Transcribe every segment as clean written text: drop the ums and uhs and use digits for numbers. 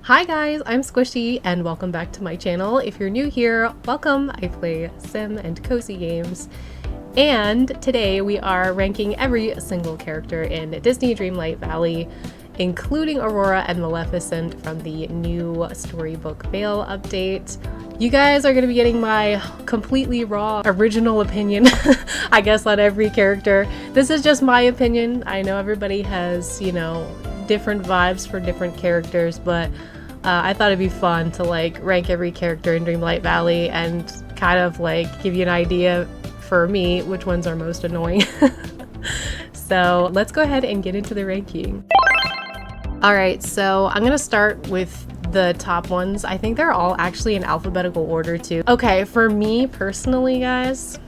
Hi guys, I'm Squishy and welcome back to my channel. If you're new here, welcome. I play sim and cozy games. And today we are ranking every single character in Disney Dreamlight Valley, including Aurora and Maleficent from the new Storybook Belle update. You guys are going to be getting my completely raw, original opinion, I guess, on every character. This is just my opinion. I know everybody has, different vibes for different characters, but I thought it'd be fun to rank every character in Dreamlight Valley and kind of give you an idea for me which ones are most annoying. So let's go ahead and get into the ranking. Alright, so I'm gonna start with the top ones. I think they're all actually in alphabetical order too. Okay, for me personally, guys,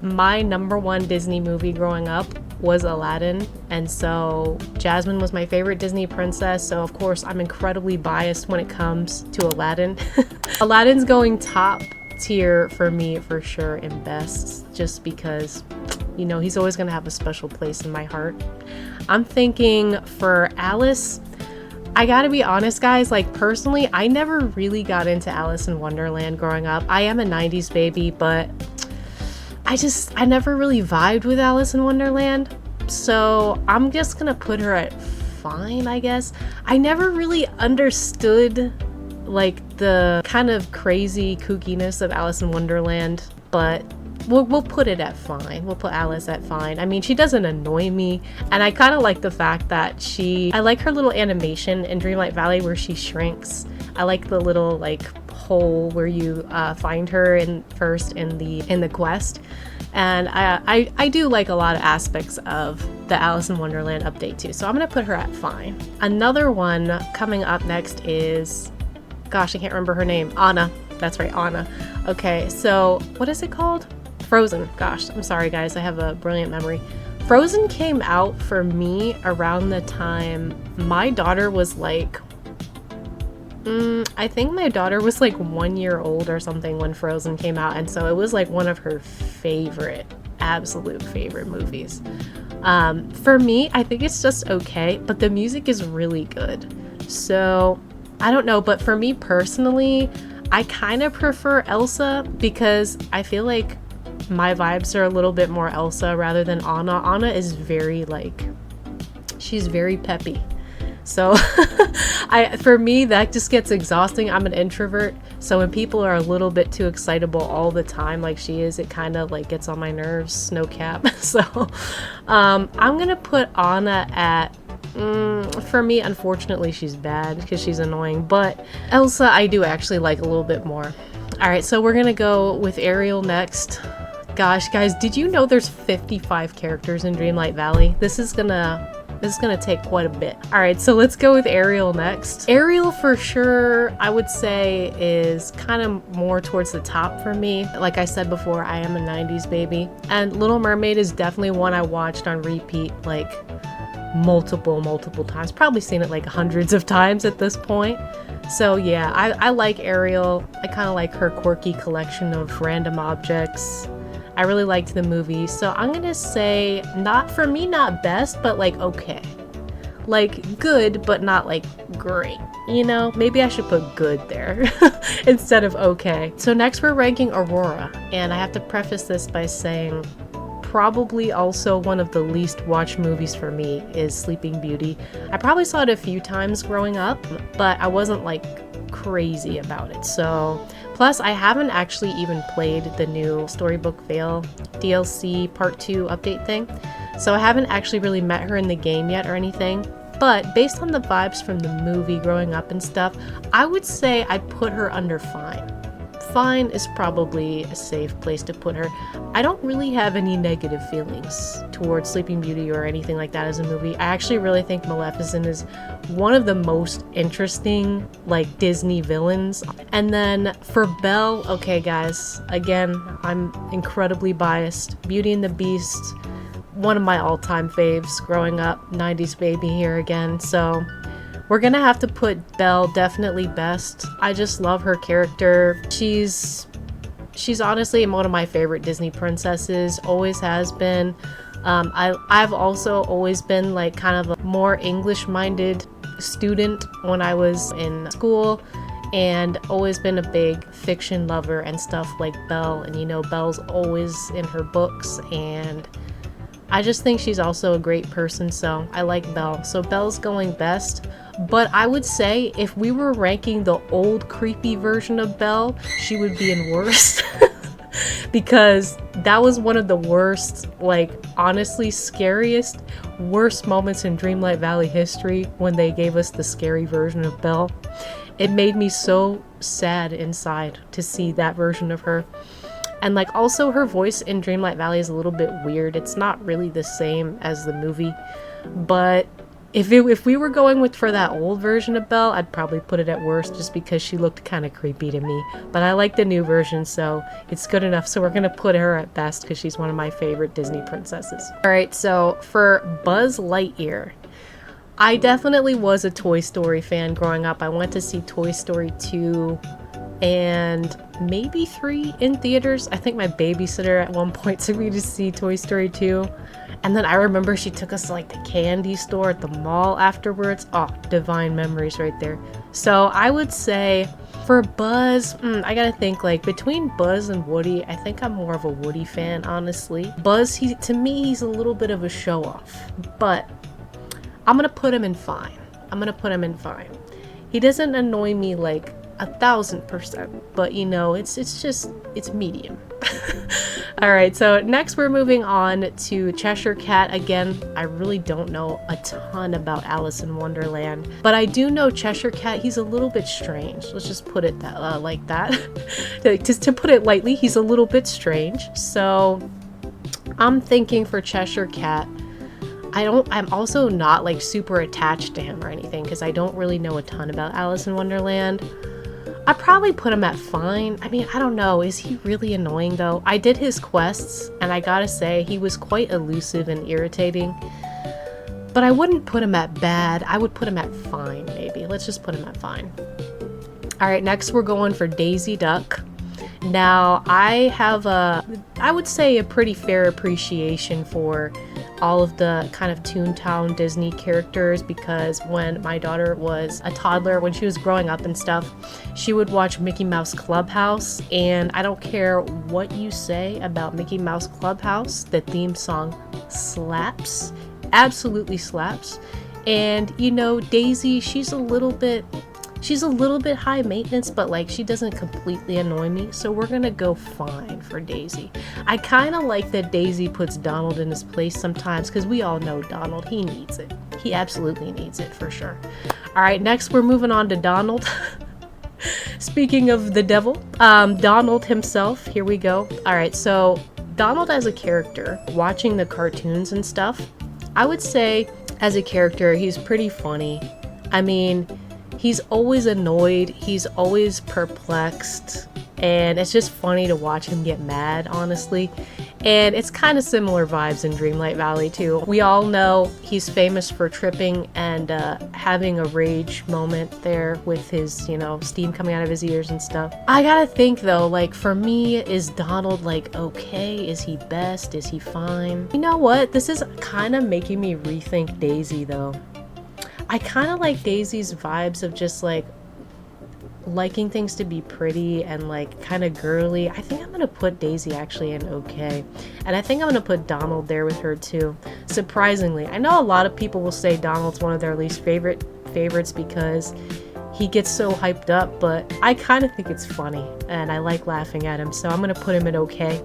my number one Disney movie growing up was Aladdin, and so Jasmine was my favorite Disney princess, so of course I'm incredibly biased when it comes to Aladdin. Aladdin's going top tier for me for sure in best, just because he's always gonna have a special place in my heart. I'm thinking for Alice, I gotta be honest guys, personally I never really got into Alice in Wonderland growing up. I am a 90s baby, but I never really vibed with Alice in Wonderland, so I'm just gonna put her at fine, I guess. I never really understood the kind of crazy kookiness of Alice in Wonderland, but we'll put it at fine. We'll put Alice at fine. I mean, she doesn't annoy me, and I kind of like the fact that I like her little animation in Dreamlight Valley where she shrinks. I like the little hole where you find her first in the quest, and I do like a lot of aspects of the Alice in Wonderland update too, so I'm gonna put her at fine. Another one coming up next is, gosh, I can't remember her name. Anna. That's right, Anna. Okay, so what is it called? Frozen. Gosh, I'm sorry guys, I have a brilliant memory. Frozen came out for me around the time my daughter was I think my daughter was 1 year old or something when Frozen came out, and so it was one of her absolute favorite movies. For me, I think it's just okay, but the music is really good. So I don't know, but for me personally, I kind of prefer Elsa because I feel like my vibes are a little bit more Elsa rather than Anna. Anna is very she's very peppy. So for me, that just gets exhausting. I'm an introvert, so when people are a little bit too excitable all the time like she is, it kind of gets on my nerves, no cap. So I'm gonna put Anna at for me, unfortunately, she's bad because she's annoying, but Elsa I do actually like a little bit more. Alright, so we're gonna go with Ariel next. Gosh, guys, did you know there's 55 characters in Dreamlight Valley? This is gonna take quite a bit. Alright, so let's go with Ariel next. Ariel for sure, I would say, is kind of more towards the top for me. Like I said before, I am a 90s baby. And Little Mermaid is definitely one I watched on repeat multiple times. Probably seen it hundreds of times at this point. So yeah, I like Ariel. I kind of like her quirky collection of random objects. I really liked the movie, so I'm gonna say not best, but okay. Good, but not great. Maybe I should put good there instead of okay. So next we're ranking Aurora, and I have to preface this by saying probably also one of the least watched movies for me is Sleeping Beauty. I probably saw it a few times growing up, but I wasn't crazy about it. So plus I haven't actually even played the new Storybook Belle DLC part 2 update thing, so I haven't actually really met her in the game yet or anything, but based on the vibes from the movie growing up and stuff, I would say I'd put her under fine. Fine is probably a safe place to put her. I don't really have any negative feelings towards Sleeping Beauty or anything like that as a movie. I actually really think Maleficent is one of the most interesting Disney villains. And then for Belle, okay guys, again, I'm incredibly biased. Beauty and the Beast, one of my all-time faves growing up, 90s baby here again, so we're gonna have to put Belle definitely best. I just love her character. She's honestly one of my favorite Disney princesses, always has been. I've also always been kind of more English-minded student when I was in school, and always been a big fiction lover and stuff like Belle. And you know, Belle's always in her books, and I just think she's also a great person, so I like Belle. So Belle's going best. But I would say if we were ranking the old creepy version of Belle, she would be in worst. Because that was one of the worst, like, honestly scariest, worst moments in Dreamlight Valley history when they gave us the scary version of Belle. It made me so sad inside to see that version of her. And like, also her voice in Dreamlight Valley is a little bit weird. It's not really the same as the movie. But if we were going for that old version of Belle, I'd probably put it at worst just because she looked kind of creepy to me. But I like the new version, so it's good enough. So we're going to put her at best because she's one of my favorite Disney princesses. Alright, so for Buzz Lightyear, I definitely was a Toy Story fan growing up. I went to see Toy Story 2 and maybe 3 in theaters. I think my babysitter at one point took me to see Toy Story 2. And then I remember she took us to like the candy store at the mall afterwards. Oh, divine memories right there. So I would say for Buzz, I gotta think, like between Buzz and Woody, I think I'm more of a Woody fan, honestly. Buzz, to me, he's a little bit of a show off, but I'm gonna put him in fine. He doesn't annoy me like 1,000%, but you know, it's medium. Alright, so next we're moving on to Cheshire Cat. Again, I really don't know a ton about Alice in Wonderland, but I do know Cheshire Cat, he's a little bit strange. Let's just put it like that. Just to put it lightly, he's a little bit strange. So I'm thinking for Cheshire Cat, I'm also not like super attached to him or anything because I don't really know a ton about Alice in Wonderland. I'd probably put him at fine. I mean, I don't know. Is he really annoying though? I did his quests and I gotta say he was quite elusive and irritating. But I wouldn't put him at bad. I would put him at fine maybe. Let's just put him at fine. Alright, next we're going for Daisy Duck. Now, I have I would say a pretty fair appreciation for all of the kind of Toontown Disney characters because when my daughter was a toddler, when she was growing up and stuff, she would watch Mickey Mouse Clubhouse, and I don't care what you say about Mickey Mouse Clubhouse, the theme song slaps, absolutely slaps. And you know, Daisy, she's a little bit high maintenance, but like she doesn't completely annoy me, so we're gonna go fine for Daisy. I kind of like that Daisy puts Donald in his place sometimes because we all know Donald, he needs it. He absolutely needs it for sure. Alright, next we're moving on to Donald. Speaking of the devil, Donald himself, here we go. Alright, so Donald as a character, watching the cartoons and stuff, I would say as a character he's pretty funny. I mean, he's always annoyed, he's always perplexed, and it's just funny to watch him get mad, honestly. And it's kind of similar vibes in Dreamlight Valley too. We all know he's famous for tripping and having a rage moment there with his, you know, steam coming out of his ears and stuff. I gotta think though, like for me, is Donald like okay? Is he best? Is he fine? You know what? This is kind of making me rethink Daisy though. I kind of like Daisy's vibes of just like liking things to be pretty and like kind of girly. I think I'm gonna put Daisy actually in okay, and I think I'm gonna put Donald there with her too. Surprisingly, I know a lot of people will say Donald's one of their least favorites because he gets so hyped up, but I kind of think it's funny and I like laughing at him, so I'm gonna put him in okay.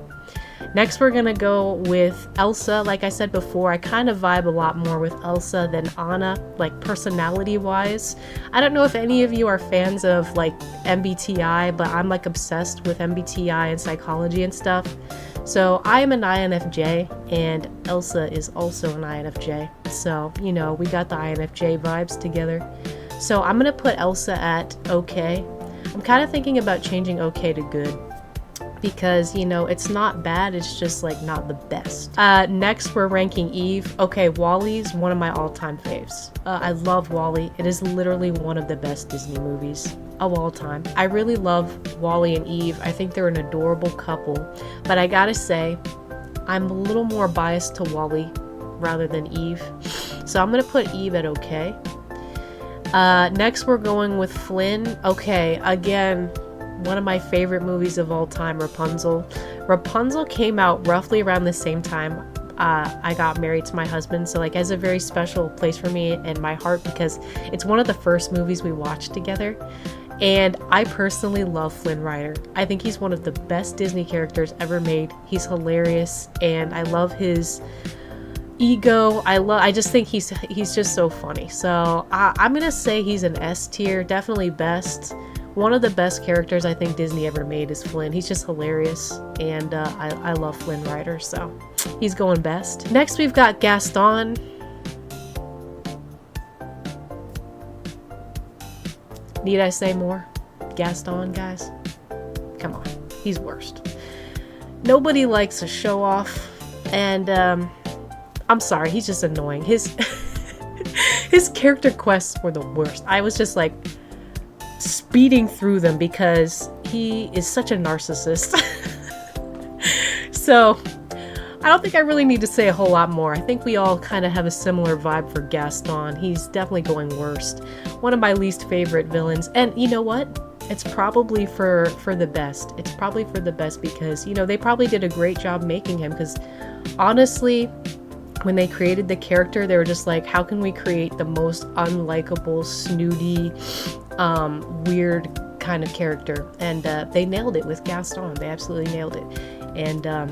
Next we're gonna go with Elsa. Like I said before, I kind of vibe a lot more with Elsa than Anna, like personality wise. I don't know if any of you are fans of like MBTI, but I'm like obsessed with MBTI and psychology and stuff. So I am an INFJ and Elsa is also an INFJ. So, you know, we got the INFJ vibes together. So I'm gonna put Elsa at okay. I'm kind of thinking about changing okay to good, because, you know, it's not bad, it's just like not the best. Next we're ranking Eve. Okay, WALL-E's one of my all-time faves. I love WALL-E. It is literally one of the best Disney movies of all time. I really love WALL-E and Eve. I think they're an adorable couple, but I gotta say, I'm a little more biased to WALL-E rather than Eve. So I'm gonna put Eve at okay. Next we're going with Flynn. Okay, again, one of my favorite movies of all time, Rapunzel. Rapunzel came out roughly around the same time I got married to my husband, so like has a very special place for me in my heart because it's one of the first movies we watched together. And I personally love Flynn Rider. I think he's one of the best Disney characters ever made. He's hilarious, and I love his ego. I just think he's just so funny. So I'm gonna say he's an S tier, definitely best. One of the best characters I think Disney ever made is Flynn. He's just hilarious, and I love Flynn Rider, so he's going best. Next we've got Gaston. Need I say more? Gaston, guys? Come on, he's worst. Nobody likes a show off, and I'm sorry, he's just annoying. His character quests were the worst. I was just like speeding through them because he is such a narcissist. So I don't think I really need to say a whole lot more. I think we all kind of have a similar vibe for Gaston. He's definitely going worst. One of my least favorite villains. And you know what? It's probably for the best. It's probably for the best because, you know, they probably did a great job making him, because honestly, when they created the character, they were just like, how can we create the most unlikable, snooty, weird kind of character? And they nailed it with Gaston. They absolutely nailed it. And I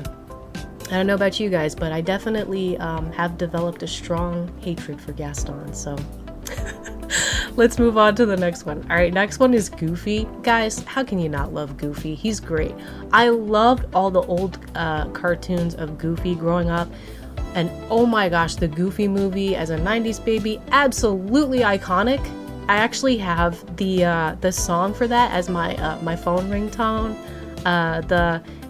don't know about you guys, but I definitely have developed a strong hatred for Gaston. So let's move on to the next one. All right, next one is Goofy. Guys, how can you not love Goofy? He's great. I loved all the old cartoons of Goofy growing up. And oh my gosh, the Goofy movie as a 90s baby, absolutely iconic. I actually have the song for that as my phone ringtone.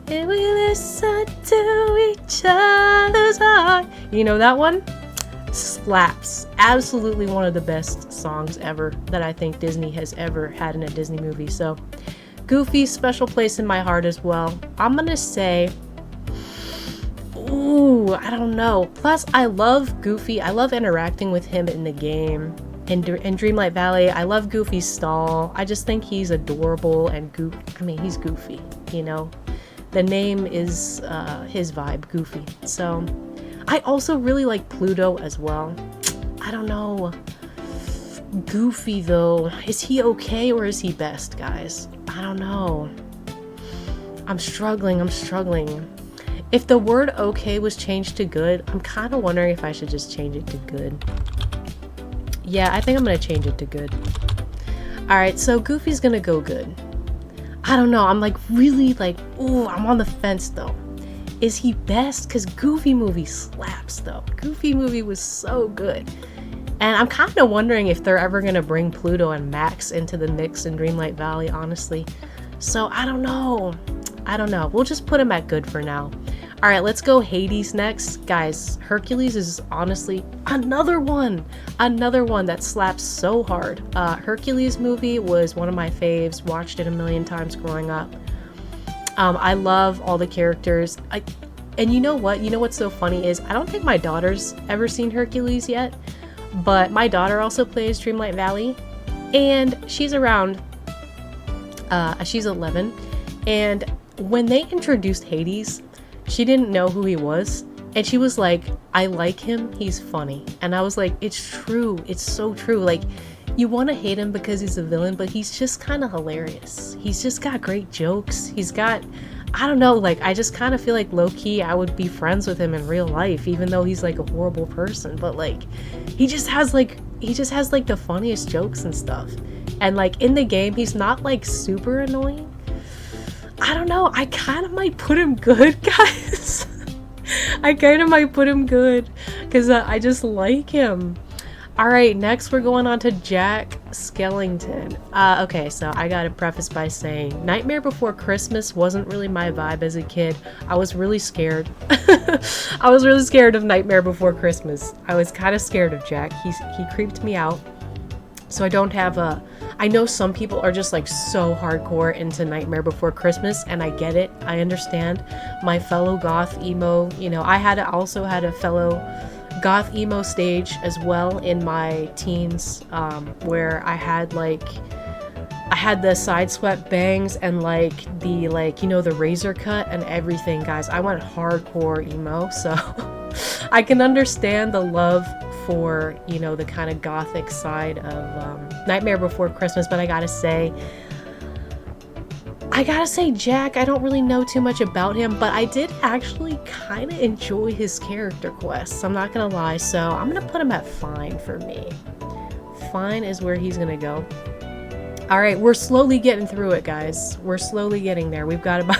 And we listen to each other's heart. You know that one? Slaps. Absolutely one of the best songs ever that I think Disney has ever had in a Disney movie. So Goofy, special place in my heart as well. I'm gonna say, ooh, I don't know. Plus, I love Goofy. I love interacting with him in the game. In Dreamlight Valley, I love Goofy's stall. I just think he's adorable and he's goofy, you know? The name is his vibe, Goofy. So, I also really like Pluto as well. I don't know. Goofy, though. Is he okay or is he best, guys? I don't know. I'm struggling. If the word okay was changed to good, I'm kind of wondering if I should just change it to good. Yeah, I think I'm going to change it to good. Alright, so Goofy's going to go good. I don't know, I'm like really like, ooh, I'm on the fence though. Is he best? Because Goofy movie slaps though. Goofy movie was so good. And I'm kind of wondering if they're ever going to bring Pluto and Max into the mix in Dreamlight Valley, honestly. So I don't know. We'll just put him at good for now. Alright, let's go Hades next. Guys, Hercules is honestly another one that slaps so hard. Hercules movie was one of my faves, watched it a million times growing up. I love all the characters. And you know what? You know what's so funny is I don't think my daughter's ever seen Hercules yet, but my daughter also plays Dreamlight Valley, and she's around, she's 11, and when they introduced Hades, she didn't know who he was, and she was like, I like him, he's funny. And I was like, it's true, it's so true. Like, you want to hate him because he's a villain, but he's just kind of hilarious. He's just got great jokes. He's got, I don't know, like, I just kind of feel like low-key I would be friends with him in real life, even though he's like a horrible person. But like, he just has like the funniest jokes and stuff. And like in the game, he's not like super annoying. I don't know, I kind of might put him good, guys. I kind of might put him good because I just like him. Alright, next we're going on to Jack Skellington. Okay, so I gotta preface by saying Nightmare Before Christmas wasn't really my vibe as a kid. I was really scared. I was really scared of Nightmare Before Christmas. I was kind of scared of Jack. He creeped me out. So I don't have a... I know some people are just like so hardcore into Nightmare Before Christmas, and I get it. I understand. My fellow goth emo, you know, I also had a fellow goth emo stage as well in my teens, where I had the side swept bangs and the razor cut and everything, guys. I went hardcore emo, so I can understand the love for, the kind of gothic side of Nightmare Before Christmas. But I gotta say, Jack, I don't really know too much about him, but I did actually kind of enjoy his character quests, I'm not gonna lie, so I'm gonna put him at fine for me. Fine is where he's gonna go. Alright, we're slowly getting through it, guys. We're slowly getting there. We've got about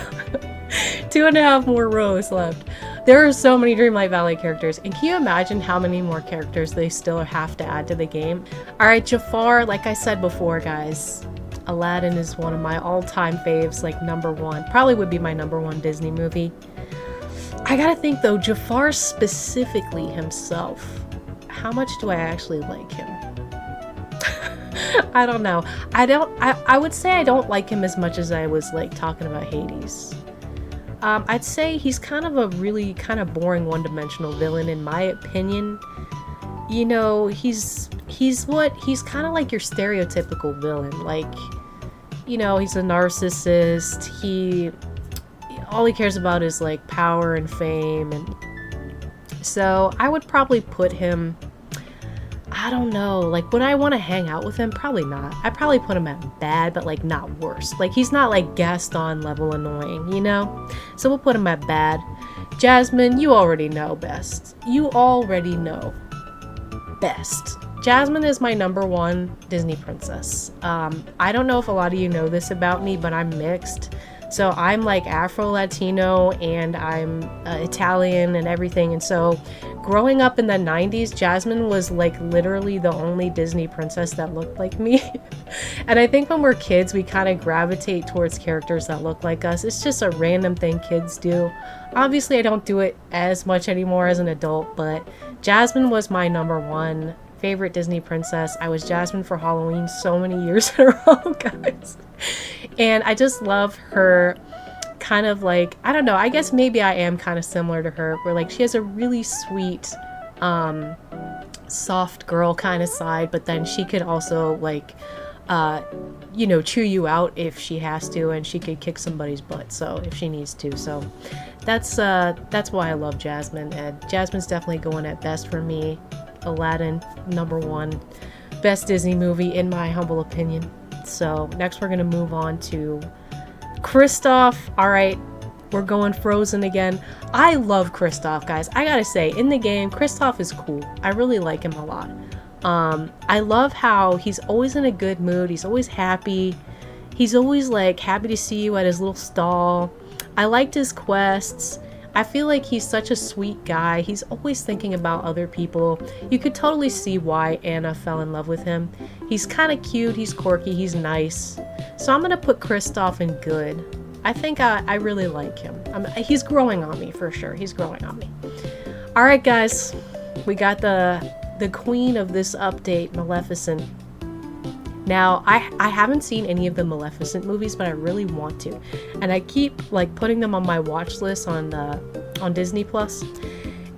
2.5 more rows left. There are so many Dreamlight Valley characters, and can you imagine how many more characters they still have to add to the game? Alright, Jafar, like I said before, guys, Aladdin is one of my all-time faves, like #1. Probably would be my #1 Disney movie. I gotta think though, Jafar specifically himself, how much do I actually like him? I don't know. I would say I don't like him as much as I was like talking about Hades. I'd say he's kind of a really kind of boring one-dimensional villain in my opinion. He's kind of like your stereotypical villain. Like, he's a narcissist. All he cares about is like power and fame, and so I would probably put him, I don't know, like, would I want to hang out with him? Probably not. I'd probably put him at bad, but like not worse. Like, he's not like Gaston level annoying, So we'll put him at bad. Jasmine, you already know best. You already know best. Jasmine is my #1 Disney princess. I don't know if a lot of you know this about me, but I'm mixed. So I'm like Afro-Latino and I'm Italian and everything. And so growing up in the 90s, Jasmine was like literally the only Disney princess that looked like me. And I think when we're kids, we kind of gravitate towards characters that look like us. It's just a random thing kids do. Obviously, I don't do it as much anymore as an adult, but Jasmine was my #1 favorite Disney princess. I was Jasmine for Halloween so many years in a row, guys. And I just love her kind of like, I don't know, I guess maybe I am kind of similar to her, where like she has a really sweet, soft girl kind of side, but then she could also like, chew you out if she has to, and she could kick somebody's butt, so if she needs to. So that's why I love Jasmine, and Jasmine's definitely going at best for me. Aladdin, #1 best Disney movie in my humble opinion. So next we're gonna move on to Kristoff. All right, we're going Frozen again. I love Kristoff, guys. I gotta say, in the game, Kristoff is cool. I really like him a lot. I love how he's always in a good mood. He's always happy. He's always like happy to see you at his little stall. I liked his quests. I feel like he's such a sweet guy. He's always thinking about other people. You could totally see why Anna fell in love with him. He's kind of cute, he's quirky, he's nice. So I'm gonna put Kristoff in good. I think I really like him. He's growing on me for sure. He's growing on me. All right, guys, we got the queen of this update, Maleficent. Now, I haven't seen any of the Maleficent movies, but I really want to. And I keep like putting them on my watch list on Disney Plus.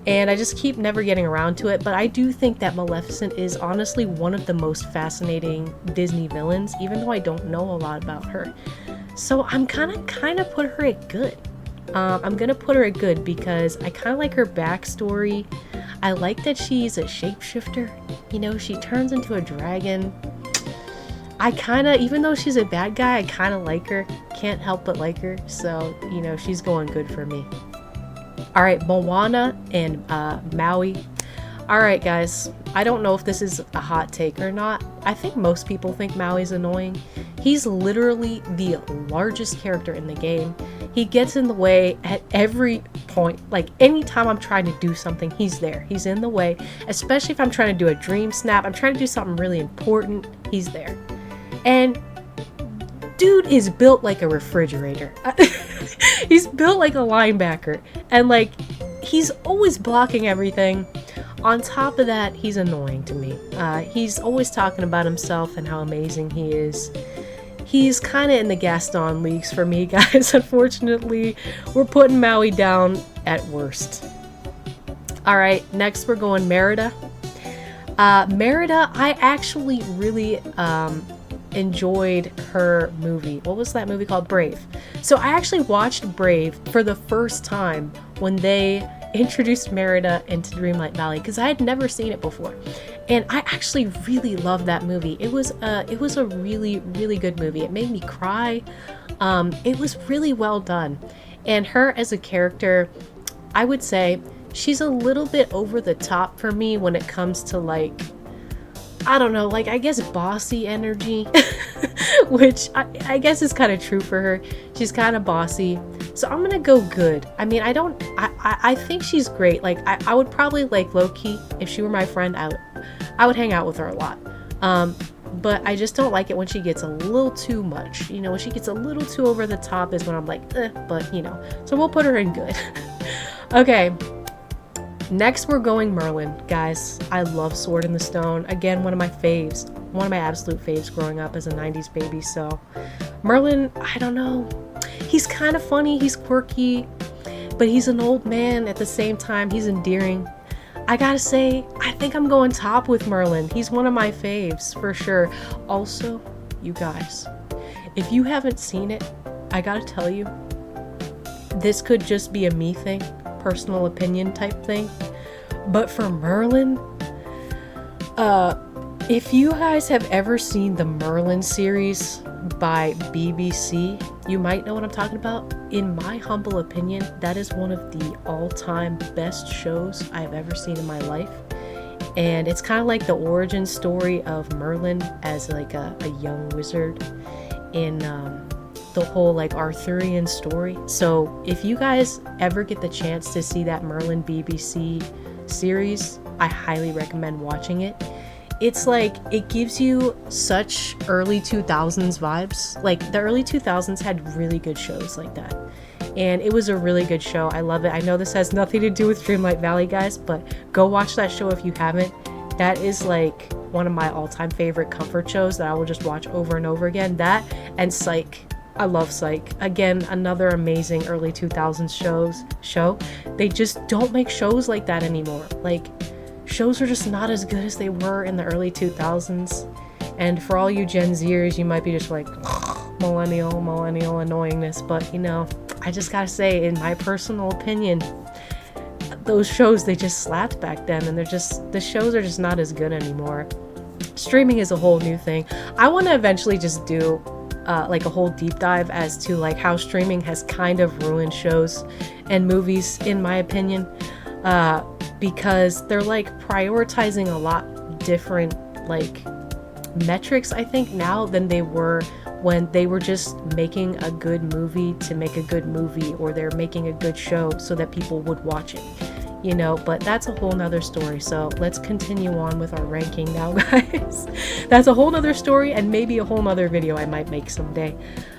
And I just keep never getting around to it. But I do think that Maleficent is honestly one of the most fascinating Disney villains, even though I don't know a lot about her. So I'm kind of put her at good. I'm gonna put her at good because I kind of like her backstory. I like that she's a shapeshifter. She turns into a dragon. I kind of, even though she's a bad guy, I kind of like her. Can't help but like her. So, she's going good for me. All right, Moana and Maui. All right, guys. I don't know if this is a hot take or not. I think most people think Maui's annoying. He's literally the largest character in the game. He gets in the way at every point. Like, anytime I'm trying to do something, he's there. He's in the way. Especially if I'm trying to do a dream snap. I'm trying to do something really important. He's there. And dude is built like a refrigerator. He's built like a linebacker. And like, he's always blocking everything. On top of that, he's annoying to me. He's always talking about himself and how amazing he is. He's kind of in the Gaston leagues for me, guys. Unfortunately, we're putting Maui down at worst. All right, next we're going Merida. Merida, I actually really enjoyed her movie. What was that movie called? Brave. So I actually watched Brave for the first time when they introduced Merida into Dreamlight Valley, because I had never seen it before, and I actually really loved that movie. It was a really, really good movie. It made me cry. It was really well done, and her as a character, I would say she's a little bit over the top for me when it comes to, like, I don't know, like, I guess bossy energy, which I guess is kind of true for her. She's kind of bossy. So I'm gonna go good. I mean, I think she's great. Like, I would probably, like, low-key, if she were my friend, I would hang out with her a lot. But I just don't like it when she gets a little too much. You know, when she gets a little too over the top is when I'm like, but, you know. So we'll put her in good. Okay. Next, we're going Merlin, guys. I love Sword in the Stone. Again, one of my faves. One of my absolute faves growing up as a 90s baby. So, Merlin, I don't know. He's kind of funny. He's quirky. But he's an old man at the same time. He's endearing. I gotta say, I think I'm going top with Merlin. He's one of my faves, for sure. Also, you guys, if you haven't seen it, I gotta tell you, this could just be a me thing. Personal opinion type thing, but for Merlin, if you guys have ever seen the Merlin series by BBC, you might know what I'm talking about. In my humble opinion, that is one of the all-time best shows I've ever seen in my life, and it's kind of like the origin story of Merlin as like a young wizard in the whole like Arthurian story. So if you guys ever get the chance to see that Merlin BBC series, I highly recommend watching it. It's like, it gives you such early 2000s vibes. Like, the early 2000s had really good shows like that, and it was a really good show. I love it. I know this has nothing to do with Dreamlight Valley, guys, but go watch that show if you haven't. That is like one of my all-time favorite comfort shows that I will just watch over and over again. That and Psych. I love Psych. Again, another amazing early 2000s show. They just don't make shows like that anymore. Like, shows are just not as good as they were in the early 2000s. And for all you Gen Zers, you might be just like, millennial annoyingness. But, you know, I just gotta say, in my personal opinion, those shows, they just slapped back then, and the shows are just not as good anymore. Streaming is a whole new thing. I want to eventually just do like a whole deep dive as to like how streaming has kind of ruined shows and movies, in my opinion, because they're like prioritizing a lot different like metrics, I think, now than they were when they were just making a good movie to make a good movie, or they're making a good show so that people would watch it, you know. But that's a whole nother story. So let's continue on with our ranking now, guys. That's a whole nother story, and maybe a whole nother video I might make someday.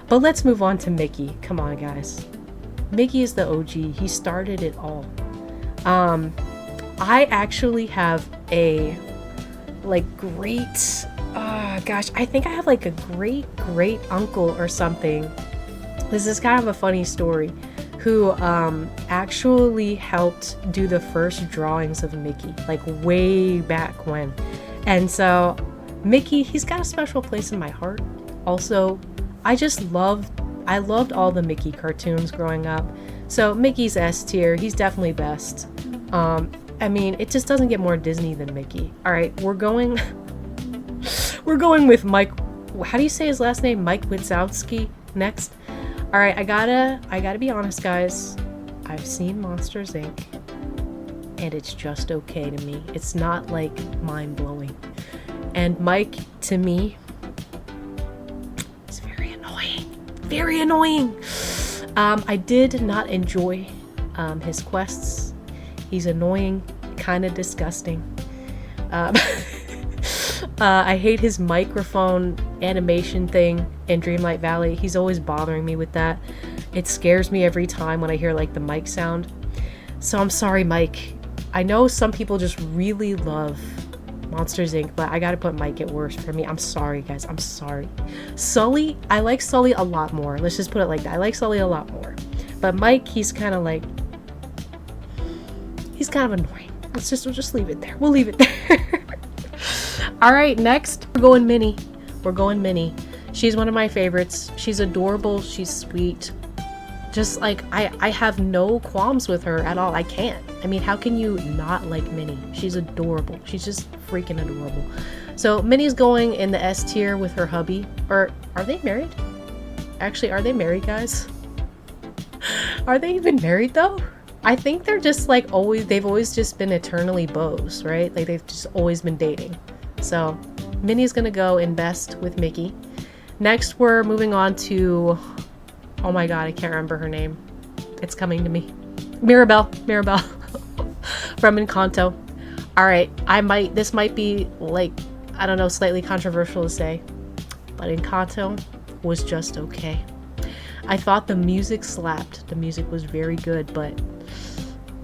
But let's move on to Mickey. Come on, guys. Mickey is the OG. He started it all. I actually have a like great gosh, I think I have like a great uncle or something. This is kind of a funny story, who actually helped do the first drawings of Mickey, like way back when. And so Mickey, he's got a special place in my heart. Also, I loved all the Mickey cartoons growing up. So Mickey's S tier. He's definitely best. I mean, it just doesn't get more Disney than Mickey. All right, we're going with Mike. How do you say his last name? Mike Wazowski next. All right, I gotta be honest, guys. I've seen Monsters Inc. and it's just okay to me. It's not like mind-blowing. And Mike, to me, is very annoying. Very annoying. I did not enjoy his quests. He's annoying, kind of disgusting. I hate his microphone animation thing in Dreamlight Valley. He's always bothering me with that. It scares me every time when I hear like the mic sound. So I'm sorry, Mike. I know some people just really love Monsters Inc., but I gotta put Mike at worst for me. I'm sorry, guys. I'm sorry. Sully, I like Sully a lot more. Let's just put it like that. I like Sully a lot more. But Mike, he's kind of annoying. We'll just leave it there. We'll leave it there. All right, next we're going Minnie. We're going Minnie. She's one of my favorites. She's adorable. She's sweet. Just like, I have no qualms with her at all. I can't. I mean, how can you not like Minnie? She's adorable. She's just freaking adorable. So Minnie's going in the S tier with her hubby. Or are they married? Actually, are they married, guys? Are they even married though? I think they're just like they've always just been eternally beaus, right? Like they've just always been dating. So Minnie's gonna go in best with Mickey. Next, we're moving on to, oh my god, I can't remember her name. It's coming to me. Mirabel from Encanto. All right, this might be like, I don't know, slightly controversial to say, but Encanto was just okay. I thought the music slapped. The music was very good, but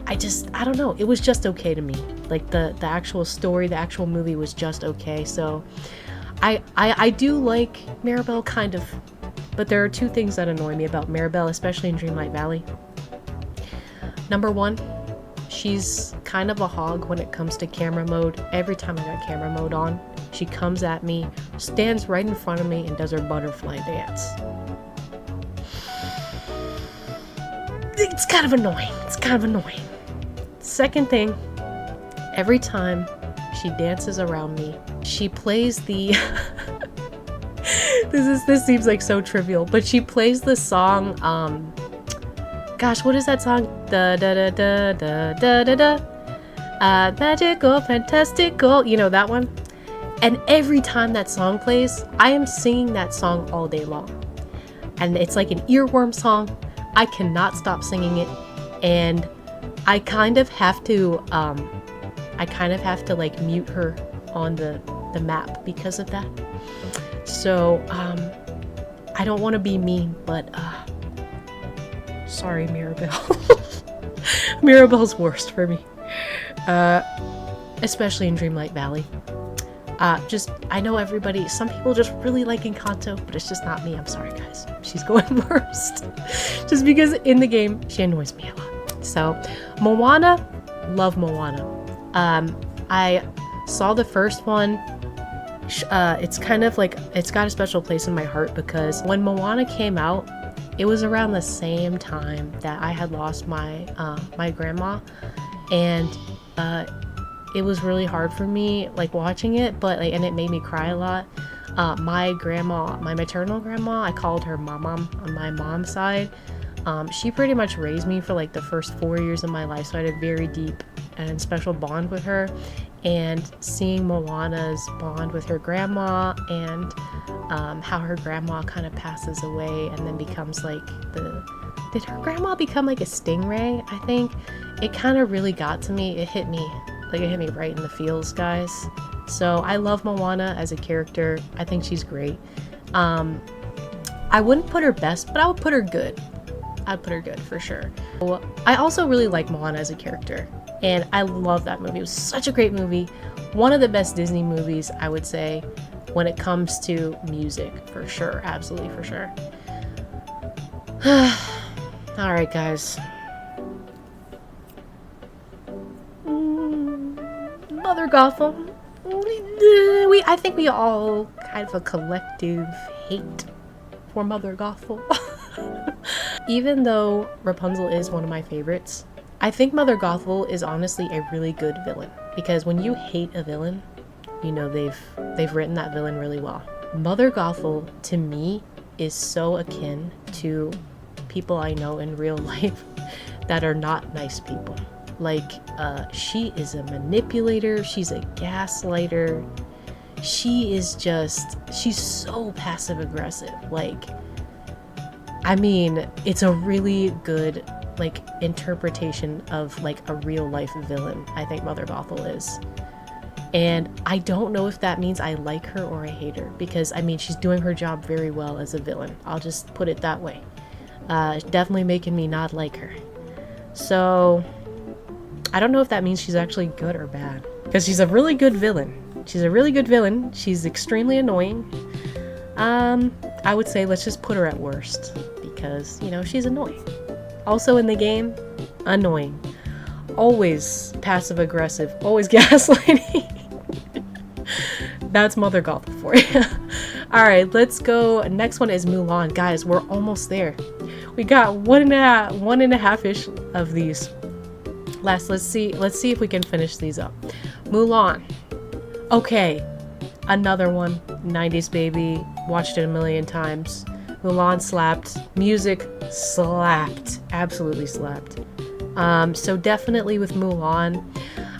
I don't know. It was just okay to me. Like the actual story, the actual movie was just okay. So I do like Mirabel kind of, but there are two things that annoy me about Mirabel, especially in Dreamlight Valley. Number one, she's kind of a hog when it comes to camera mode. Every time I got camera mode on, she comes at me, stands right in front of me, and does her butterfly dance. It's kind of annoying. Second thing, every time she dances around me, she plays the this seems like so trivial, but she plays the song, gosh, what is that song? Da da da da da da da da. Magical, fantastical, you know that one? And every time that song plays, I am singing that song all day long. And it's like an earworm song. I cannot stop singing it, and I kind of have to like mute her on the map because of that. So I don't want to be mean, but sorry, Mirabel. Mirabel's worst for me, especially in Dreamlight Valley. I know some people just really like Encanto, but it's just not me. I'm sorry, guys. She's going worst. Just because in the game, she annoys me a lot. So, Moana, love Moana. I saw the first one. It's kind of like, it's got a special place in my heart because when Moana came out, it was around the same time that I had lost my grandma, and it was really hard for me like watching it, but like, and it made me cry a lot. My grandma, my maternal grandma, I called her mom on my mom's side. She pretty much raised me for like the first 4 years of my life, so I had a very deep and special bond with her. And seeing Moana's bond with her grandma and how her grandma kind of passes away and then becomes like did her grandma become like a stingray? I think it kind of really got to me. It hit me right in the feels, guys. So I love Moana as a character. I think she's great. I wouldn't put her best, but I would put her good. I'd put her good for sure. I also really like Moana as a character, and I love that movie. It was such a great movie. One of the best Disney movies, I would say, when it comes to music, for sure. Absolutely, for sure. All right, guys. Mother Gothel. I think we all kind of a collective hate for Mother Gothel. Even though Rapunzel is one of my favorites, I think Mother Gothel is honestly a really good villain, because when you hate a villain, you know they've written that villain really well. Mother Gothel to me is so akin to people I know in real life that are not nice people. Like she is a manipulator, she's a gaslighter, she's so passive aggressive. Like, I mean, it's a really good like interpretation of like a real life villain, I think Mother Gothel is. And I don't know if that means I like her or I hate her, because I mean, she's doing her job very well as a villain. I'll just put it that way. Definitely making me not like her. So I don't know if that means she's actually good or bad, because she's a really good villain. She's extremely annoying. I would say let's just put her at worst, because, you know, she's annoying. Also in the game, annoying. always passive aggressive, always gaslighting. That's Mother Gothel for you. Alright, let's go. Next one is Mulan. Guys, we're almost there. We got one and a half-ish of these. Let's see if we can finish these up. Mulan. Okay, another one. 90s baby. Watched it a million times. Mulan slapped. Music slapped. Absolutely slapped. So definitely with Mulan.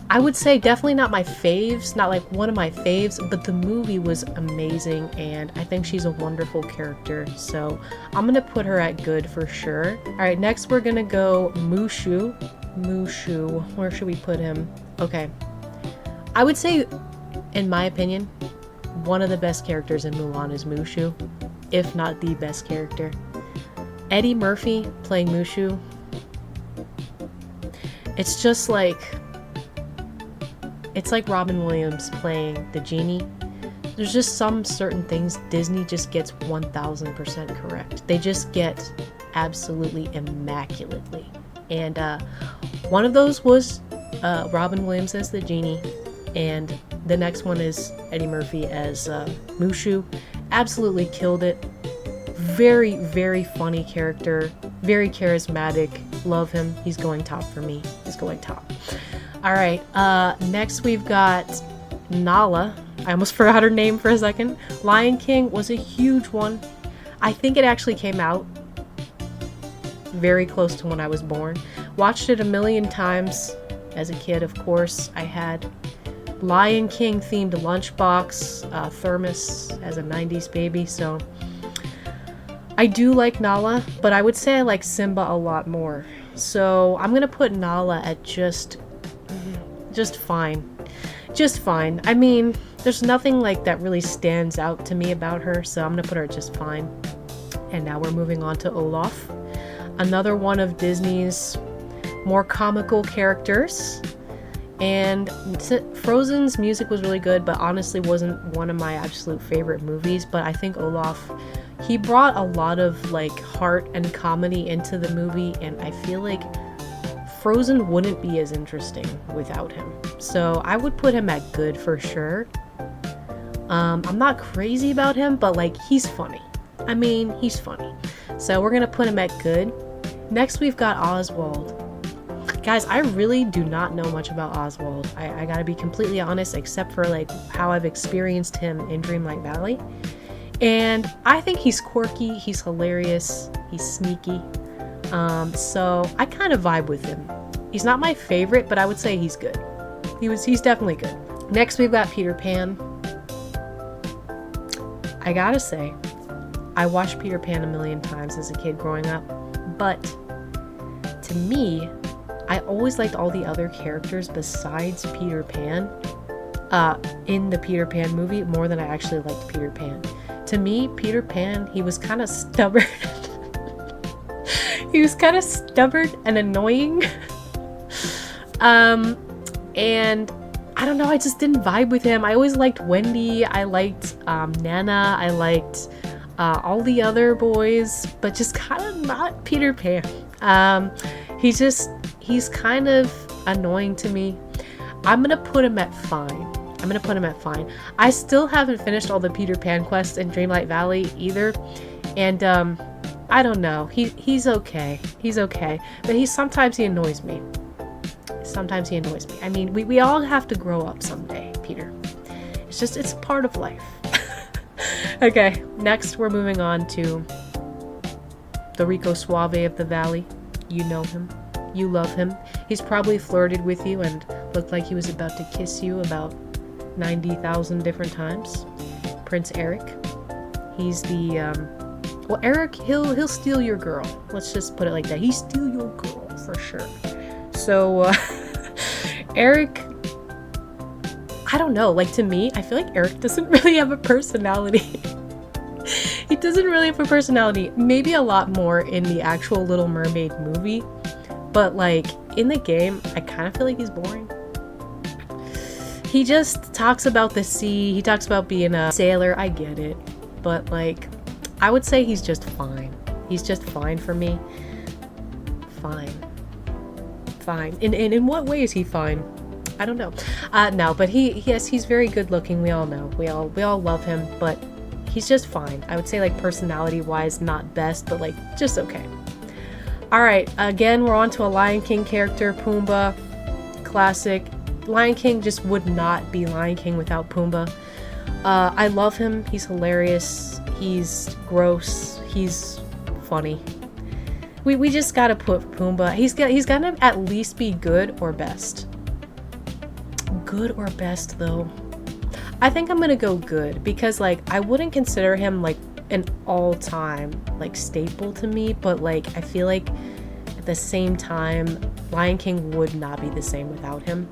I would say definitely not my faves, not like one of my faves, but the movie was amazing and I think she's a wonderful character. So I'm gonna put her at good for sure. Alright, next we're gonna go Mushu. Mushu, where should we put him? Okay. I would say, in my opinion, one of the best characters in Mulan is Mushu, if not the best character. Eddie Murphy playing Mushu. It's just like... It's like Robin Williams playing the genie. There's just some certain things Disney just gets 1000% correct. They just get absolutely immaculately. And one of those was Robin Williams as the genie. And the next one is Eddie Murphy as Mushu. Absolutely killed it. Very, very funny character. Very charismatic. Love him. He's going top for me. He's going top. Alright, next we've got Nala. I almost forgot her name for a second. Lion King was a huge one. I think it actually came out very close to when I was born. Watched it a million times as a kid, of course. I had Lion King themed lunchbox, thermos as a 90s baby, so I do like Nala, but I would say I like Simba a lot more. So I'm gonna put Nala at just fine. Just fine. I mean, there's nothing like that really stands out to me about her, so I'm gonna put her at just fine. And now we're moving on to Olaf. Another one of Disney's more comical characters. And Frozen's music was really good, but honestly wasn't one of my absolute favorite movies. But I think Olaf, he brought a lot of like heart and comedy into the movie, and I feel like Frozen wouldn't be as interesting without him. So I would put him at good for sure. I'm not crazy about him, but like he's funny. I mean, he's funny. So we're gonna put him at good. Next we've got Oswald. Guys, I really do not know much about Oswald. I gotta be completely honest, except for like how I've experienced him in Dreamlight Valley. And I think he's quirky, he's hilarious, he's sneaky. So I kind of vibe with him. He's not my favorite, but I would say he's good. He's definitely good. Next we've got Peter Pan. I gotta say, I watched Peter Pan a million times as a kid growing up, but to me, I always liked all the other characters besides Peter Pan in the Peter Pan movie more than I actually liked Peter Pan. To me, Peter Pan, he was kind of stubborn. He was kind of stubborn and annoying. And I don't know, I just didn't vibe with him. I always liked Wendy, I liked Nana, I liked all the other boys, but just kind of not Peter Pan. He's kind of annoying to me. I'm gonna put him at fine. I still haven't finished all the Peter Pan quests in Dreamlight Valley either, and I don't know. He's okay. He's okay, but sometimes he annoys me. I mean, we all have to grow up someday, Peter. It's part of life. Okay, next we're moving on to the Rico Suave of the Valley. You know him. You love him. He's probably flirted with you and looked like he was about to kiss you about 90,000 different times. Prince Eric. He's the, well, Eric, he'll steal your girl. Let's just put it like that. He steal your girl, for sure. So, Eric, I don't know, like to me, I feel like Eric doesn't really have a personality. He doesn't really have a personality. Maybe a lot more in the actual Little Mermaid movie, but like in the game, I kind of feel like he's boring. He just talks about the sea, he talks about being a sailor, I get it, but like, I would say he's just fine. He's just fine for me. Fine. fine. And in what way is he fine? I don't know. No, but he's very good looking. We all know. We all love him, but he's just fine. I would say like personality wise, not best, but like just okay. All right, again, we're on to a Lion King character, Pumba. Classic. Lion King just would not be Lion King without Pumba. I love him. He's hilarious. He's gross. He's funny. We just gotta put Pumba. He's gotta at least be good or best. Good or best though. I think I'm gonna go good because like I wouldn't consider him like an all-time like staple to me, but like I feel like at the same time Lion King would not be the same without him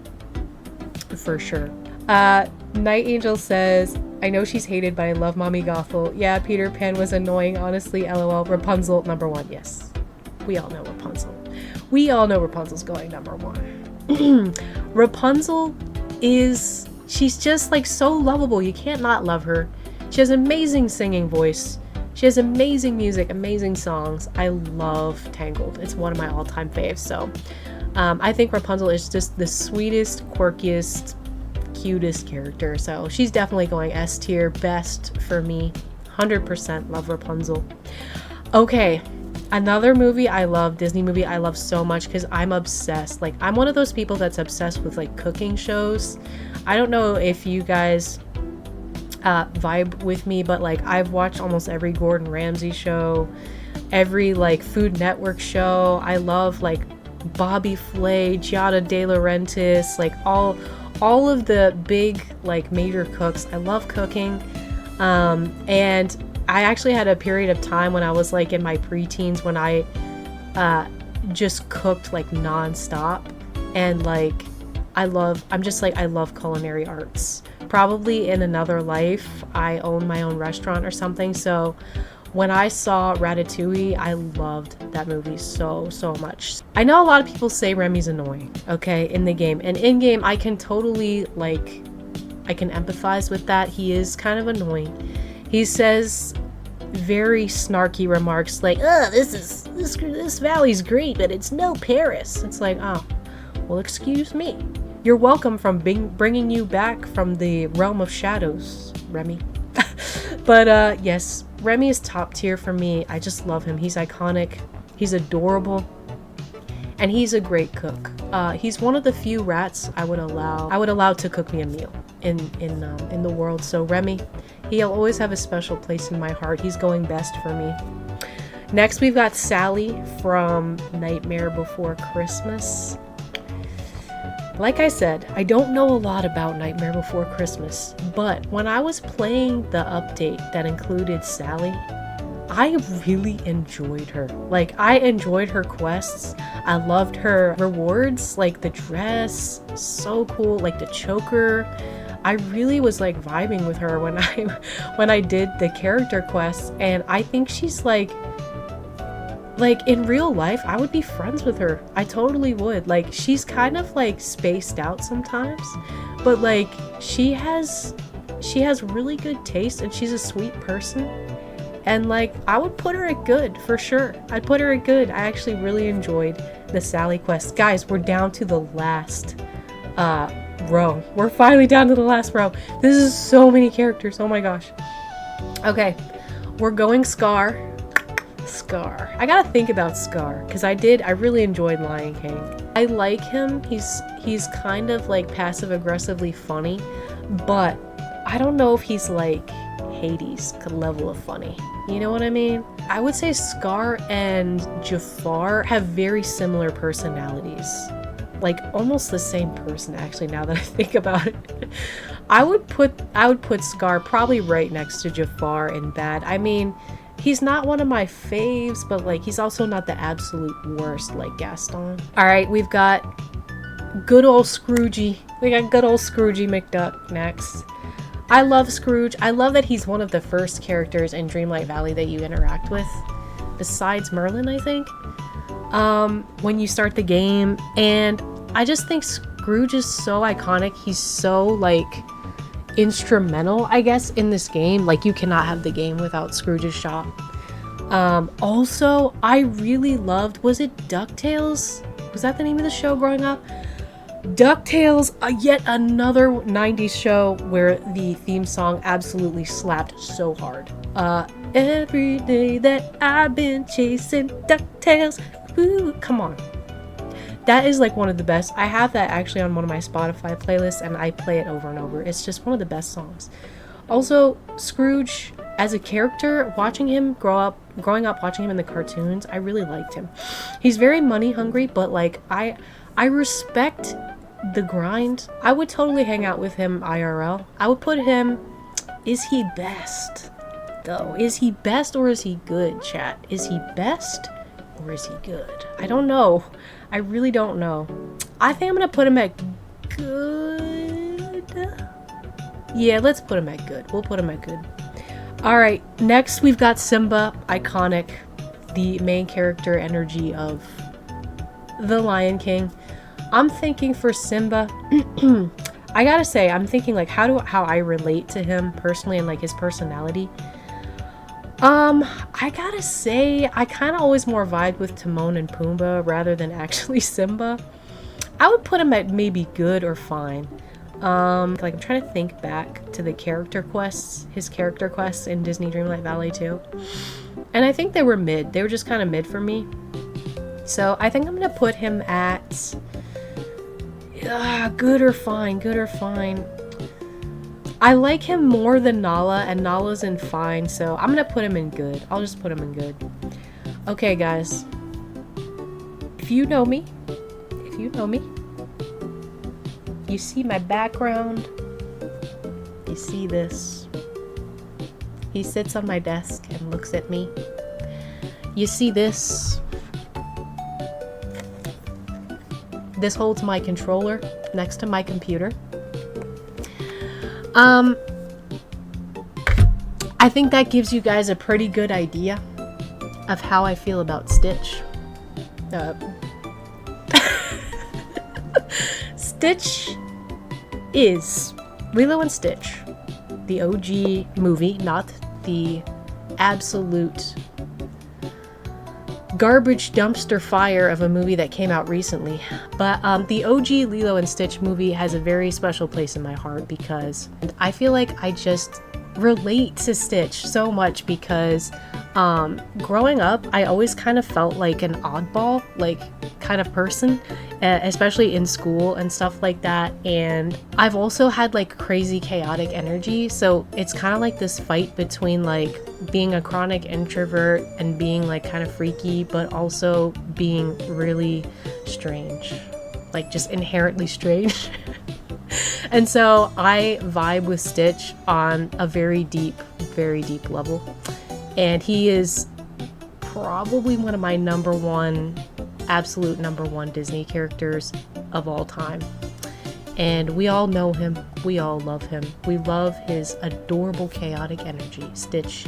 for sure. Night Angel says, I know she's hated, but I love Mommy Gothel. Yeah, Peter Pan was annoying, honestly, lol. Rapunzel, number one. Yes, we all know Rapunzel. We all know Rapunzel's going number one. Rapunzel she's just like so lovable. You can't not love her. She has amazing singing voice. She has amazing music, amazing songs. I love Tangled. It's one of my all-time faves. So I think Rapunzel is just the sweetest, quirkiest, cutest character. So she's definitely going S tier, best for me. 100% love Rapunzel. Okay, another movie I love, Disney movie I love so much because I'm obsessed. Like I'm one of those people that's obsessed with like cooking shows. I don't know if you guys vibe with me, but like I've watched almost every Gordon Ramsay show, every like Food Network show. I love like Bobby Flay, Giada De Laurentiis, like all of the big like major cooks. I love cooking. And I actually had a period of time when I was like in my preteens when I just cooked like non-stop, and like I love culinary arts. Probably in another life I own my own restaurant or something. So when I saw Ratatouille, I loved that movie so much. I know a lot of people say Remy's annoying, okay, in the game, and in game I can totally like I can empathize with that. He is kind of annoying. He says very snarky remarks like, "Oh, this valley's great, but it's no Paris." It's like, oh, well, excuse me. You're welcome from bringing you back from the realm of shadows, Remy. But yes, Remy is top tier for me. I just love him. He's iconic. He's adorable. And he's a great cook. He's one of the few rats I would allow to cook me a meal in the world. So Remy, he'll always have a special place in my heart. He's going best for me. Next, we've got Sally from Nightmare Before Christmas. Like I said, I don't know a lot about Nightmare Before Christmas, but when I was playing the update that included Sally, I really enjoyed her. Like, I enjoyed her quests. I loved her rewards, like the dress, so cool, like the choker. I really was like vibing with her when I did the character quests, and I think she's like in real life, I would be friends with her. I totally would. Like, she's kind of like spaced out sometimes, but like she has really good taste, and she's a sweet person. And like, I would put her at good for sure. I'd put her at good. I actually really enjoyed the Sally quest. Guys, we're down to the last row. We're finally down to the last row. This is so many characters. Oh my gosh. Okay, we're going Scar. I gotta think about Scar because I really enjoyed Lion King. I like him. He's kind of like passive aggressively funny, but I don't know if he's like Hades level of funny. You know what I mean? I would say Scar and Jafar have very similar personalities. Like almost the same person actually, now that I think about it. I would put Scar probably right next to Jafar in bad. I mean, he's not one of my faves, but like he's also not the absolute worst like Gaston. All right, we've got good old Scroogey. We got good old Scroogey McDuck next. I love Scrooge. I love that he's one of the first characters in Dreamlight Valley that you interact with, besides Merlin, I think, when you start the game. And I just think Scrooge is so iconic. He's so like instrumental, I guess, in this game. Like, you cannot have the game without Scrooge's shop. Also, I really loved, was it DuckTales was that the name of the show growing up? DuckTales, yet another 90s show where the theme song absolutely slapped so hard. Every day that I've been chasing DuckTales. Ooh, come on. That is like one of the best. I have that actually on one of my Spotify playlists and I play it over and over. It's just one of the best songs. Also, Scrooge as a character, watching him growing up watching him in the cartoons, I really liked him. He's very money hungry, but like I respect the grind. I would totally hang out with him IRL. I would put him, is he best though? Is he best or is he good, chat? Is he best or is he good? I don't know. I really don't know. I think I'm gonna put him at good. Yeah, let's put him at good. We'll put him at good. Alright, next we've got Simba, iconic, the main character energy of The Lion King. I'm thinking for Simba, I gotta say, I'm thinking like how I relate to him personally and like his personality. I gotta say, I kind of always more vibe with Timon and Pumbaa rather than actually Simba. I would put him at maybe good or fine. Like I'm trying to think back to the character quests, his character quests in Disney Dreamlight Valley too. And I think they were mid. They were just kind of mid for me. So I think I'm gonna put him at good or fine, good or fine. I like him more than Nala, and Nala's in fine, so I'm gonna put him in good. I'll just put him in good. Okay, guys. If you know me, you see my background, you see this. He sits on my desk and looks at me. You see this. This holds my controller next to my computer. I think that gives you guys a pretty good idea of how I feel about Stitch. Stitch is Lilo and Stitch, the OG movie, not the absolute garbage dumpster fire of a movie that came out recently. But the OG Lilo and Stitch movie has a very special place in my heart because I feel like I just relate to Stitch so much because growing up I always kind of felt like an oddball like kind of person, especially in school and stuff like that, and I've also had like crazy chaotic energy, so it's kind of like this fight between like being a chronic introvert and being like kind of freaky but also being really strange, like just inherently strange. And so I vibe with Stitch on a very deep level. And he is probably one of my absolute number one Disney characters of all time. And we all know him. We all love him. We love his adorable chaotic energy. Stitch.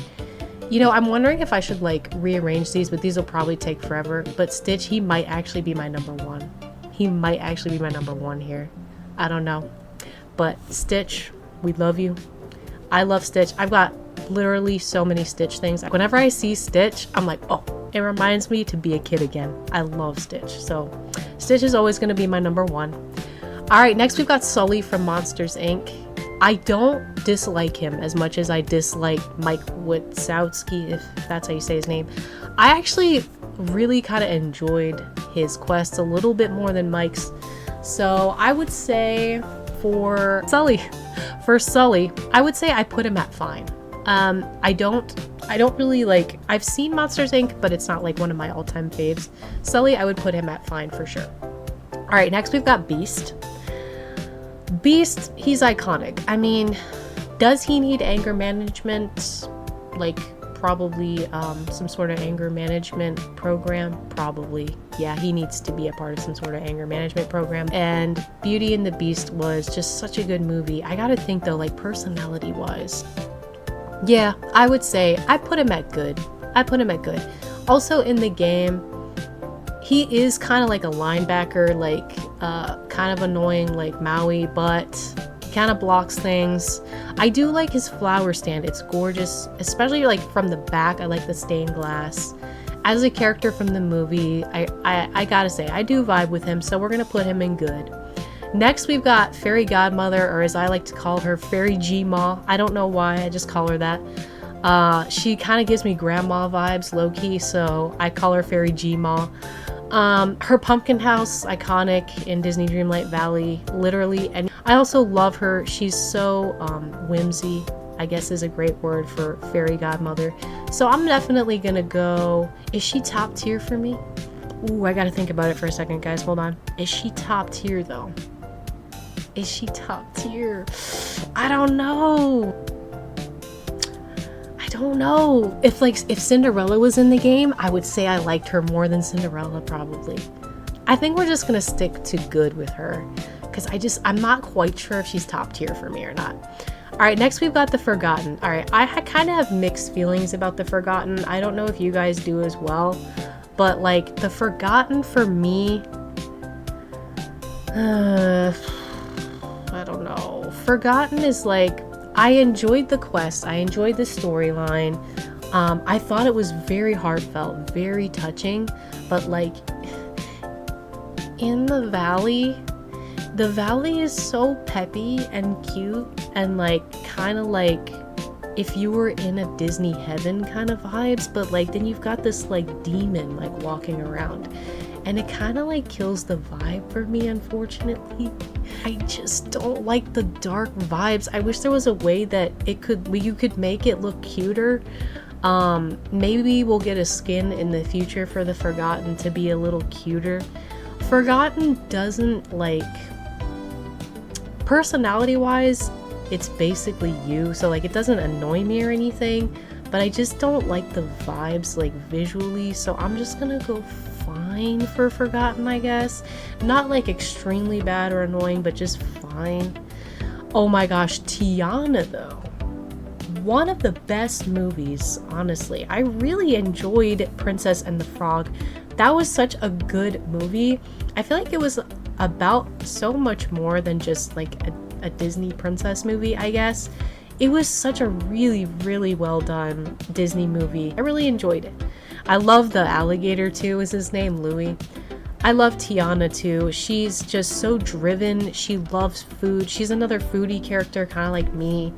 You know, I'm wondering if I should like rearrange these, but these will probably take forever. But Stitch, he might actually be my number one. He might actually be my number one here. I don't know. But Stitch, we love you. I love Stitch. I've got literally so many Stitch things. Whenever I see Stitch, I'm like, oh, it reminds me to be a kid again. I love Stitch. So Stitch is always going to be my number one. All right, next we've got Sully from Monsters, Inc. I don't dislike him as much as I dislike Mike Wazowski, if that's how you say his name. I actually really kind of enjoyed his quests a little bit more than Mike's. So I would say for Sully, I would say I put him at fine. I don't really like, I've seen Monsters Inc., but it's not like one of my all-time faves. Sully, I would put him at fine for sure. All right, next we've got Beast. Beast, he's iconic. I mean, does he need anger management? Like, probably some sort of anger management program? Probably. Yeah, he needs to be a part of some sort of anger management program. And Beauty and the Beast was just such a good movie. I gotta think though, like personality-wise. Yeah, I would say I put him at good. Also in the game, he is kind of like a linebacker, like kind of annoying like Maui, but he kind of blocks things. I do like his flower stand. It's gorgeous, especially like from the back. I like the stained glass. as a character from the movie, I gotta say, I do vibe with him, so we're gonna put him in good. Next, we've got Fairy Godmother, or as I like to call her, Fairy G-Ma. I don't know why, I just call her that. She kind of gives me grandma vibes, low-key, so I call her Fairy G-Ma. Her pumpkin house, iconic in Disney Dreamlight Valley, literally. And I also love her. She's so whimsy, I guess is a great word for Fairy Godmother. So I'm definitely gonna go, is she top tier for me? Ooh, I gotta think about it for a second, guys, hold on. Is she top tier though? Is she top tier? I don't know. I don't know. If Cinderella was in the game, I would say I liked her more than Cinderella, probably. I think we're just gonna stick to good with her, because I'm not quite sure if she's top tier for me or not. All right, next we've got the Forgotten. All right, I kind of have mixed feelings about the Forgotten. I don't know if you guys do as well, but like the Forgotten for me, I don't know. Forgotten is like, I enjoyed the quest. I enjoyed the storyline. I thought it was very heartfelt, very touching, but like in the valley is so peppy and cute and like kind of like if you were in a Disney heaven kind of vibes, but like then you've got this like demon like walking around, and it kind of like kills the vibe for me, unfortunately. I just don't like the dark vibes. I wish there was a way that you could make it look cuter. Maybe we'll get a skin in the future for the Forgotten to be a little cuter. Forgotten doesn't like, personality wise, it's basically you, so like it doesn't annoy me or anything, but I just don't like the vibes like visually, so I'm just gonna go fine for Forgotten, I guess. Not like extremely bad or annoying, but just fine. Oh my gosh, Tiana though. One of the best movies, honestly. I really enjoyed Princess and the Frog. That was such a good movie. I feel like it was about so much more than just like a Disney princess movie, I guess. It was such a really, really well done Disney movie. I really enjoyed it. I love the alligator too, is his name, Louis. I love Tiana too. She's just so driven. She loves food. She's another foodie character, kind of like me,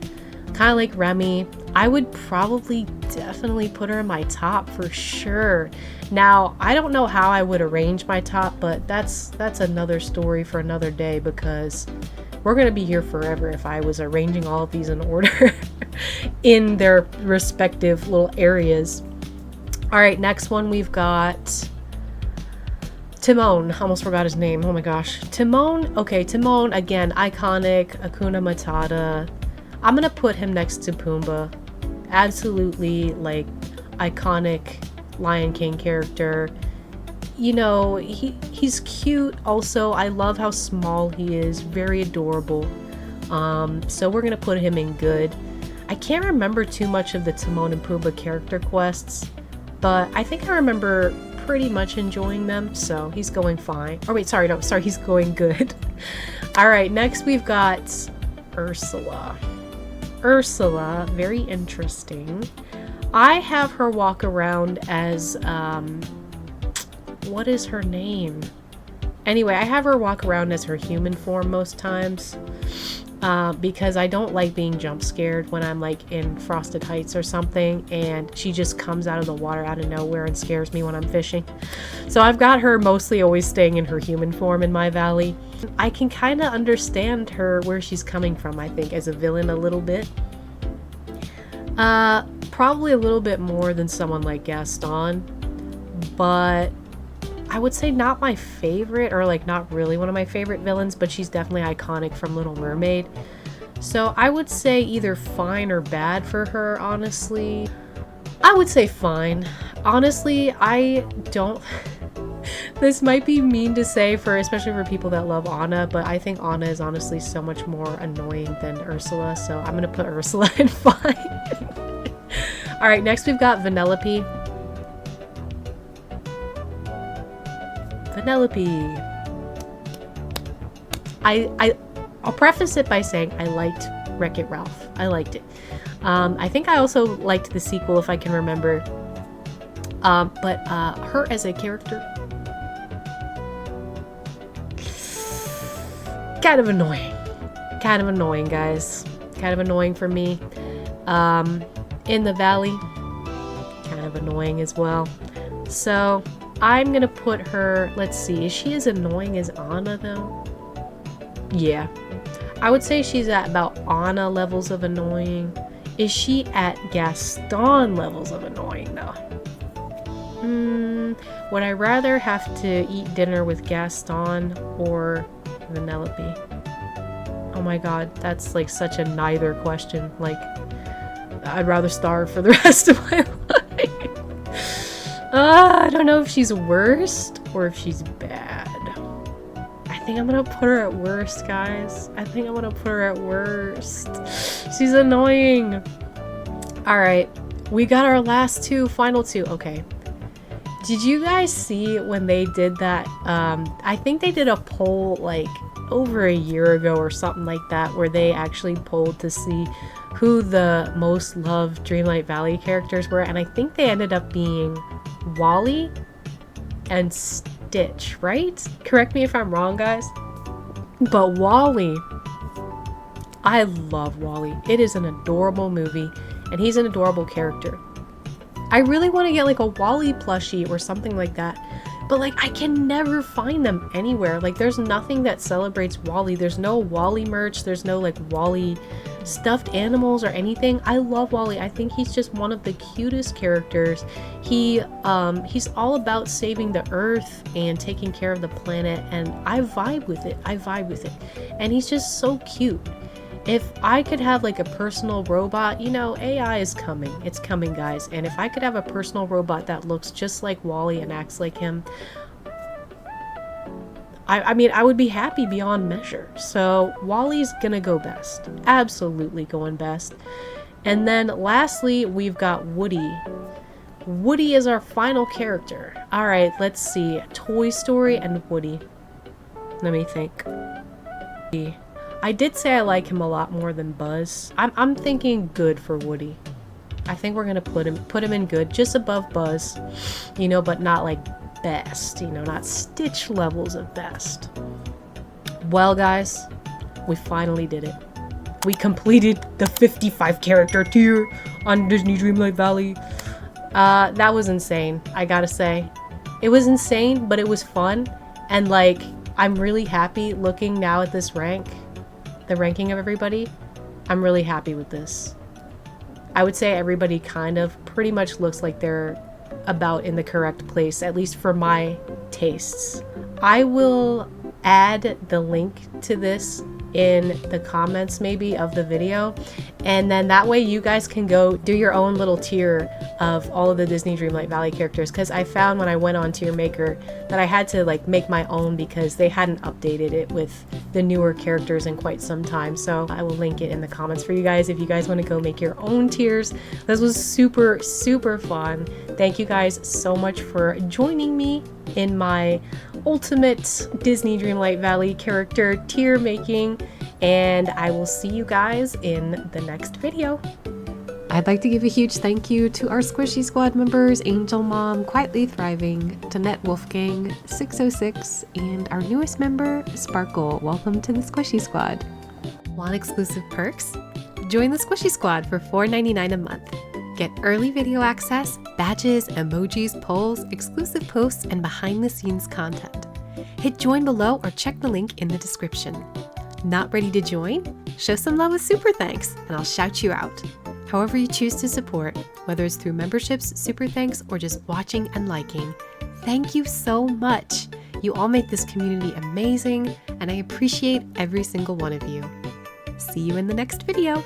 kind of like Remy. I would probably definitely put her in my top for sure. Now, I don't know how I would arrange my top, but that's another story for another day, because we're gonna be here forever if I was arranging all of these in order in their respective little areas. All right, next one we've got Timon. Almost forgot his name. Oh my gosh. Timon. Okay, Timon, again, iconic, Hakuna Matata. I'm gonna put him next to Pumba. Absolutely, like, iconic Lion King character. You know, he's cute. Also, I love how small he is. Very adorable. So we're gonna put him in good. I can't remember too much of the Timon and Pumbaa character quests, but I think I remember pretty much enjoying them, so he's going fine. Oh wait, sorry, he's going good. Alright, next we've got Ursula. Ursula, very interesting. I have her walk around as, what is her name? Anyway, I have her walk around as her human form most times, because I don't like being jump scared when I'm like in Frosted Heights or something and she just comes out of the water out of nowhere and scares me when I'm fishing. So I've got her mostly always staying in her human form in my valley. I can kind of understand her, where she's coming from, I think, as a villain a little bit. Probably a little bit more than someone like Gaston, but I would say not my favorite, or like not really one of my favorite villains, but she's definitely iconic from Little Mermaid. So I would say either fine or bad for her, honestly. I would say fine. Honestly, I don't... This might be mean to say, especially for people that love Anna, but I think Anna is honestly so much more annoying than Ursula, so I'm gonna put Ursula in fine. Alright, next we've got Vanellope. Vanellope. I'll preface it by saying I liked Wreck-It Ralph. I liked it. I think I also liked the sequel, if I can remember. But her as a character, kind of annoying. Kind of annoying, guys. Kind of annoying for me. In the valley, kind of annoying as well. So I'm gonna put her, let's see, is she as annoying as Anna though? Yeah. I would say she's at about Anna levels of annoying. Is she at Gaston levels of annoying though? Would I rather have to eat dinner with Gaston or Vanellope? Oh my god, that's like such a neither question. Like, I'd rather starve for the rest of my life. I don't know if she's worst or if she's bad. I think I'm gonna put her at worst, guys. I think I'm gonna put her at worst. She's annoying. Alright, we got our last two, final two. Okay. Did you guys see when they did that? I think they did a poll like over a year ago or something like that, where they actually polled to see who the most loved Dreamlight Valley characters were, and I think they ended up being Wally and Stitch, right? Correct me if I'm wrong, guys. But Wally, I love Wally. It is an adorable movie, and he's an adorable character. I really want to get like a Wally plushie or something like that, but like I can never find them anywhere. Like there's nothing that celebrates Wally. There's no Wally merch. There's no like Wally stuffed animals or anything. I love Wally. I think he's just one of the cutest characters. He's all about saving the earth and taking care of the planet, and I vibe with it. I vibe with it. And he's just so cute. If I could have like a personal robot, you know, AI is coming. It's coming, guys. And if I could have a personal robot that looks just like Wally and acts like him, I mean, I would be happy beyond measure. So Wally's gonna go best. Absolutely going best. And then lastly, we've got Woody. Woody is our final character. All right, let's see. Toy Story and Woody. Let me think. I did say I like him a lot more than Buzz. I'm thinking good for Woody. I think we're gonna put him in good, just above Buzz, you know, but not like best, you know, not Stitch levels of best. Well, guys, we finally did it. We completed the 55 character tier on Disney Dreamlight Valley. That was insane, I gotta say. It was insane, but it was fun, and like, I'm really happy looking now at this rank. The ranking of everybody, I'm really happy with this. I would say everybody kind of pretty much looks like they're about in the correct place, at least for my tastes. I will add the link to this in the comments maybe of the video, and then that way you guys can go do your own little tier of all of the Disney Dreamlight Valley characters, because I found when I went on Tier Maker that I had to like make my own because they hadn't updated it with the newer characters in quite some time. So I will link it in the comments for you guys if you guys want to go make your own tiers. This was super fun. Thank you guys so much for joining me in my ultimate Disney Dreamlight Valley character tier making, and I will see you guys in the next video. I'd like to give a huge thank you to our Squishy Squad members, Angel Mom, Quietly Thriving, Danette Wolfgang, 606, and our newest member, Sparkle. Welcome to the Squishy Squad. Want exclusive perks? Join the Squishy Squad for $4.99 a month. Get early video access, badges, emojis, polls, exclusive posts, and behind-the-scenes content. Hit join below or check the link in the description. Not ready to join? Show some love with super thanks, and I'll shout you out. However you choose to support, whether it's through memberships, super thanks, or just watching and liking, thank you so much. You all make this community amazing, and I appreciate every single one of you. See you in the next video.